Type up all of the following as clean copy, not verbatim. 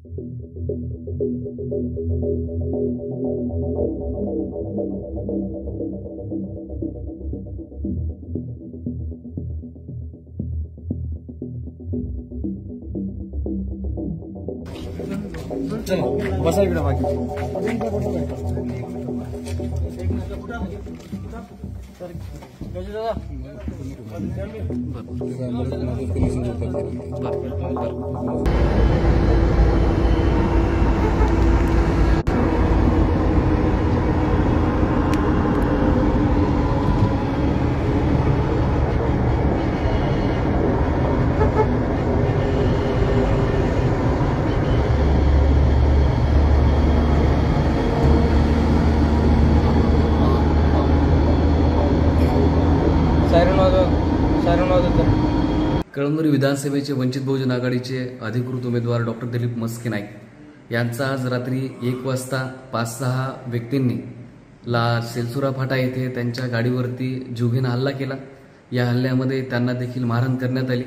चलो बसा इकडे बाकी कळमनुरी विधानसभेचे वंचित बहुजन आघाडीचे अधिकृत उमेदवार डॉक्टर दिलीप मस्के नाईक यांचा आज रात्री 1 वाजता 5-6 व्यक्तींनी सेलसुरा फाटा येथे त्यांच्या गाडीवरती जीवघेणा हल्ला केला। या हल्ल्यामध्ये त्यांना देखील मारहाण करण्यात आली।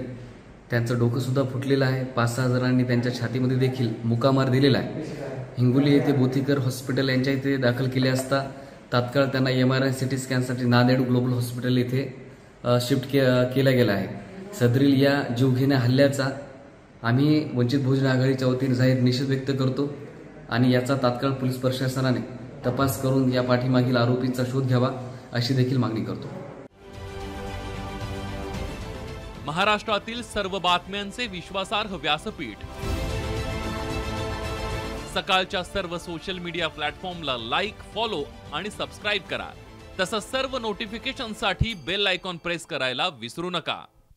त्यांचं डोकं सुद्धा फुटलेलं आहे। 5-6 जणांनी त्यांच्या छातीमध्ये देखील मुकामार दिलेला आहे। हिंगोली येथे बोथीकर हॉस्पिटल यांच्या इथे दाखल केले असता तात्काळ त्यांना MRI CT स्कॅनसाठी नांदेड ग्लोबल हॉस्पिटल येथे शिफ्ट केला गेला आहे। सदरील या जीवघेण्या हल्ल्याचा आम्ही वंचित बहुजन आघाडीच्या वतीने जाहीर निषेध व्यक्त करतो आणि याचा तात्काळ पोलीस प्रशासनाने तपास करून या पाठीमागील आरोपींचा शोध घ्यावा अशी देखील मागणी करतो। महाराष्ट्रातील सर्व बातम्यांचे विश्वासार्ह व्यासपीठ सकाळच्या सर्व सोशल मीडिया प्लॅटफॉर्मला लाईक, फॉलो आणि सबस्क्राईब करा। तसंच सर्व नोटिफिकेशनसाठी बेल आयकॉन प्रेस करायला विसरू नका।